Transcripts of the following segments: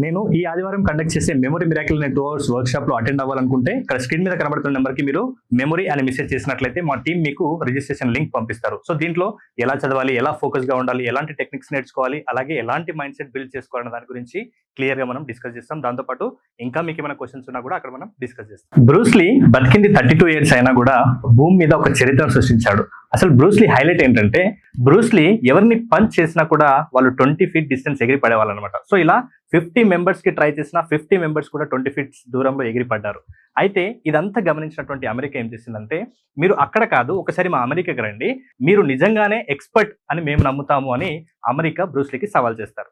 నేను ఈ ఆదివారం కండక్ట్ చేసే మెమరీ మిరాకిల్ అనే 2 అవర్స్ వర్క్ షాప్ లో అటెండ్ అవ్వాలనుకుంటే ఇక్కడ స్క్రీన్ మీద కనబడుతున్న నెంబర్ కి మీరు మెమరీ అని మెసేజ్ చేసినట్లయితే మా టీం మీకు రిజిస్ట్రేషన్ లింక్ పంపిస్తారు. సో దీంట్లో ఎలా చదవాలి, ఎలా ఫోకస్ గా ఉండాలి, ఎలాంటి టెక్నిక్స్ నేర్చుకోవాలి, అలాగే ఎలాంటి మైండ్ సెట్ బిల్డ్ చేసుకోవాలనే దాని గురించి క్లియర్ గా మనం డిస్కస్ చేస్తాం. దాంతో పాటు ఇంకా మీకు ఏమైనా క్వశ్చన్స్ ఉన్నా కూడా అక్కడ మనం డిస్కస్ చేస్తాం. బ్రూస్లీ బతికింది 32 ఇయర్స్ అయినా కూడా భూమి మీద ఒక చరిత్రను సృష్టించాడు. అసలు బ్రూస్లీ హైలైట్ ఏంటంటే బ్రూస్లీ ఎవరిని పంచ్ చేసినా కూడా వాళ్ళు 20 ఫీట్ డిస్టెన్స్ ఎగిరి పడేవాళ్ళు అనమాట. సో ఇలా 50 మెంబర్స్ కి ట్రై చేసిన 50 మెంబర్స్ కూడా 20 ఫీట్స్ దూరంలో ఎగిరి పడ్డారు. అయితే ఇదంతా గమనించినటువంటి అమెరికా ఏం చేసిందంటే, మీరు అక్కడ కాదు, ఒకసారి మా అమెరికాకి రండి, మీరు నిజంగానే ఎక్స్పర్ట్ అని మేము నమ్ముతాము అని అమెరికా బ్రూస్లీకి సవాల్ చేస్తారు.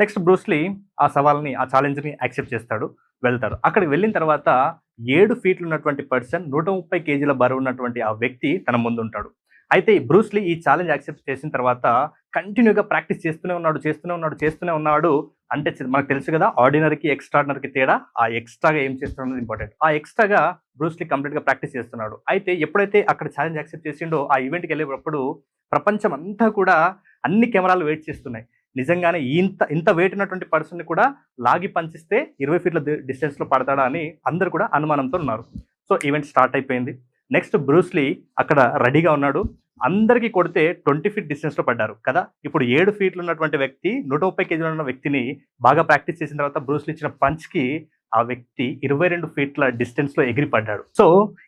నెక్స్ట్ బ్రూస్లీ ఆ సవాల్ని, ఆ ఛాలెంజ్ ని యాక్సెప్ట్ చేస్తాడు, వెళ్తాడు. అక్కడికి వెళ్ళిన తర్వాత 7 ఫీట్లు ఉన్నటువంటి పర్సన్, 130 కేజీల బరువు ఉన్నటువంటి ఆ వ్యక్తి తన ముందు ఉంటాడు. అయితే బ్రూస్లీ ఈ ఛాలెంజ్ యాక్సెప్ట్ చేసిన తర్వాత కంటిన్యూగా ప్రాక్టీస్ చేస్తూనే ఉన్నాడు. అంటే మనకు తెలుసు కదా, ఆర్డినరీకి ఎక్స్ట్రాడినరీకి తేడా, ఆ ఎక్స్ట్రాగా ఏం చేస్తున్నాడు ఇంపార్టెంట్. ఆ ఎక్స్ట్రాగా బ్రూస్లీ కంప్లీట్గా ప్రాక్టీస్ చేస్తున్నాడు. అయితే ఎప్పుడైతే అక్కడ ఛాలెంజ్ యాక్సెప్ట్ చేసిండో, ఆ ఈవెంట్కి వెళ్ళేటప్పుడు ప్రపంచం అంతా కూడా అన్ని కెమెరాలు వెయిట్ చేస్తున్నాయి. నిజంగానే ఇంత వెయిట్ ఉన్నటువంటి పర్సన్ని కూడా లాగి పంచిస్తే 20 ఫీట్ల డిస్టెన్స్లో పడతాడా అని అందరు కూడా అనుమానంతో ఉన్నారు. సో ఈవెంట్ స్టార్ట్ అయిపోయింది. నెక్స్ట్ బ్రూస్లీ అక్కడ రెడీగా ఉన్నాడు. అందరికీ కొడితే 20 ఫీట్ డిస్టెన్స్లో పడ్డారు కదా. ఇప్పుడు 7 ఫీట్లు ఉన్నటువంటి వ్యక్తి 130 కేజీలు ఉన్న వ్యక్తిని బాగా ప్రాక్టీస్ చేసిన తర్వాత బ్రూస్లీ ఇచ్చిన పంచ్కి ఆ వ్యక్తి 22 ఫీట్ల డిస్టెన్స్లో ఎగిరి పడ్డాడు. సో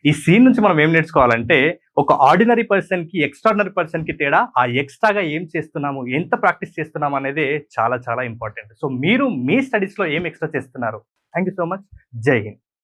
ఈ సీన్ నుంచి మనం ఏం నేర్చుకోవాలంటే, ఒక ఆర్డినరీ పర్సన్ కి ఎక్స్ట్రాడినరీ పర్సన్ కి తేడా ఆ ఎక్స్ట్రాగా ఏం చేస్తున్నాము, ఎంత ప్రాక్టీస్ చేస్తున్నాము అనేది చాలా చాలా ఇంపార్టెంట్. సో మీరు మీ స్టడీస్లో ఏం ఎక్స్ట్రా చేస్తున్నారు? Thank you so much. జై హింద్.